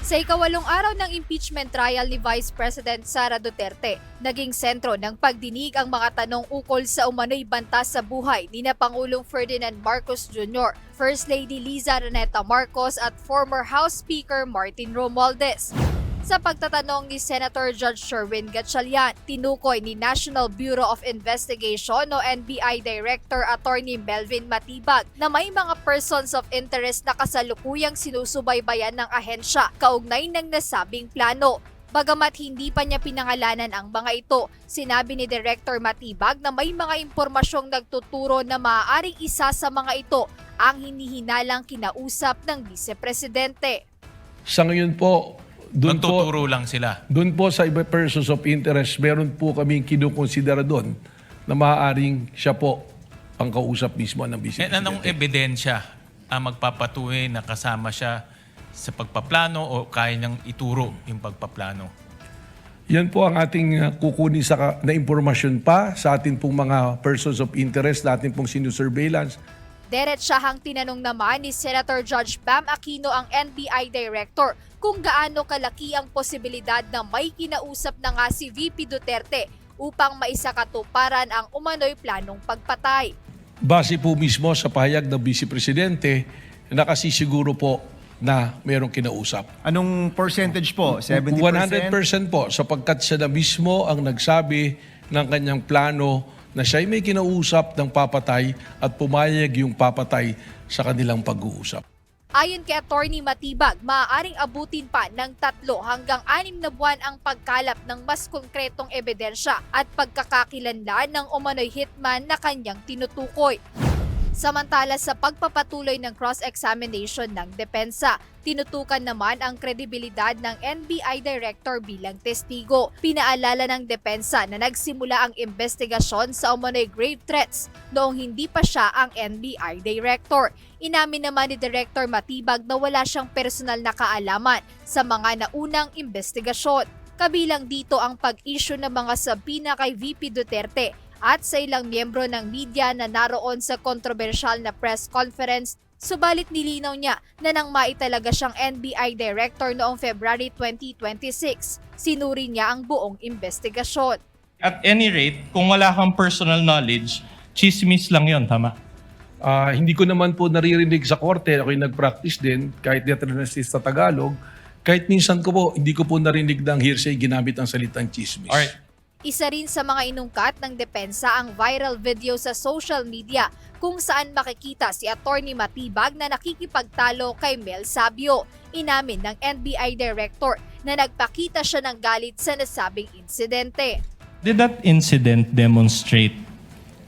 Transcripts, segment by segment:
Sa ikawalong araw ng impeachment trial ni Vice President Sara Duterte, naging sentro ng pagdinig ang mga tanong ukol sa umano'y banta sa buhay ni na Pangulong Ferdinand Marcos Jr., First Lady Liza Roneta Marcos at former House Speaker Martin Romualdez. Sa pagtatanong ni Senator Judge Sherwin Gatchalian, tinukoy ni National Bureau of Investigation o NBI Director Attorney Melvin Matibag na may mga persons of interest na kasalukuyang sinusubaybayan ng ahensya kaugnay ng nasabing plano. Bagamat hindi pa niya pinangalanan ang mga ito, sinabi ni Director Matibag na may mga impormasyong nagtuturo na maaaring isa sa mga ito ang hinihinalang kinausap ng Vice Presidente. Sa ngayon po, Nagtuturo lang sila. Doon po sa iba persons of interest, meron po kaming kinukonsidera doon na maaaring siya po ang kausap mismo ng Vice Presidente. Anong ebidensya ang magpapatunay na kasama siya sa pagpaplano o kaya niyang ituro yung pagpaplano? Yan po ang ating kukunin na impormasyon pa sa ating pong mga persons of interest, natin pong sinusurveillance. Diretsahang tinanong naman ni Senator Judge Bam Aquino ang NBI Director kung gaano kalaki ang posibilidad na may kinausap na nga si VP Duterte upang maisakatuparan ang umano'y planong pagpatay. Base po mismo sa pahayag ng Vice Presidente, nakasisiguro po na mayroong kinausap. Anong percentage po? 70%? 100% po, sapagkat siya na mismo ang nagsabi ng kanyang plano na siya'y may kinausap ng papatay at pumayag yung papatay sa kanilang pag-uusap. Ayon kay Attorney Matibag, maaaring abutin pa ng 3 hanggang 6 na buwan ang pagkalap ng mas konkretong ebidensya at pagkakakilanlan ng umano'y hitman na kanyang tinutukoy. Samantala sa pagpapatuloy ng cross-examination ng depensa, tinutukan naman ang kredibilidad ng NBI Director bilang testigo. Pinaalala ng depensa na nagsimula ang investigasyon sa umano'y grave threats noong hindi pa siya ang NBI Director. Inamin naman ni Director Matibag na wala siyang personal na kaalaman sa mga naunang investigasyon. Kabilang dito ang pag-issue ng mga sabina kay VP Duterte at sa ilang miyembro ng media na naroon sa kontrobersyal na press conference, subalit nilinaw niya na nang maitalaga siyang NBI Director noong February 2026, sinuri niya ang buong investigasyon. At any rate, kung wala kang personal knowledge, chismis lang yon, tama? Hindi ko naman po naririnig sa korte, ako'y nag-practice din, kahit diatrinasis sa Tagalog, kahit minsan ko po, hindi ko po narinig ng hearsay ginamit ang salitang chismis. Alright. Isa rin sa mga inungkat ng depensa ang viral video sa social media kung saan makikita si Attorney Matibag na nakikipagtalo kay Mel Sabio. Inamin ng NBI Director na nagpakita siya ng galit sa nasabing insidente. Did that incident demonstrate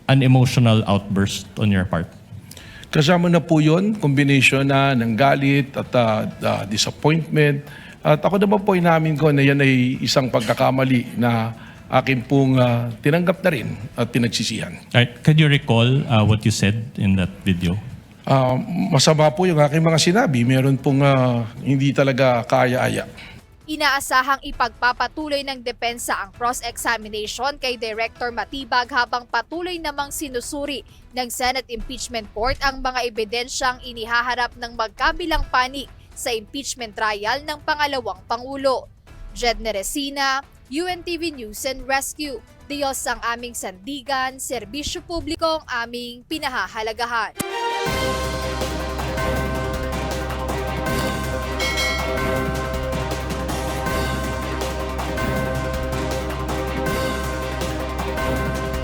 an emotional outburst on your part? Kasama na po yun, combination na ng galit at disappointment. At ako naman po inamin ko na yan ay isang pagkakamali na akin pong tinanggap na rin at pinagsisihan. Alright, could you recall what you said in that video? Masama po yung aking mga sinabi. Meron pong hindi talaga kaaya-aya. Inaasahang ipagpapatuloy ng depensa ang cross-examination kay Director Matibag habang patuloy namang sinusuri ng Senate Impeachment Court ang mga ebidensyang inihaharap ng magkabilang panig sa impeachment trial ng pangalawang Pangulo. Jedne Resina, UNTV News and Rescue. Diyos ang aming sandigan, serbisyo publiko ang aming pinahahalagahan.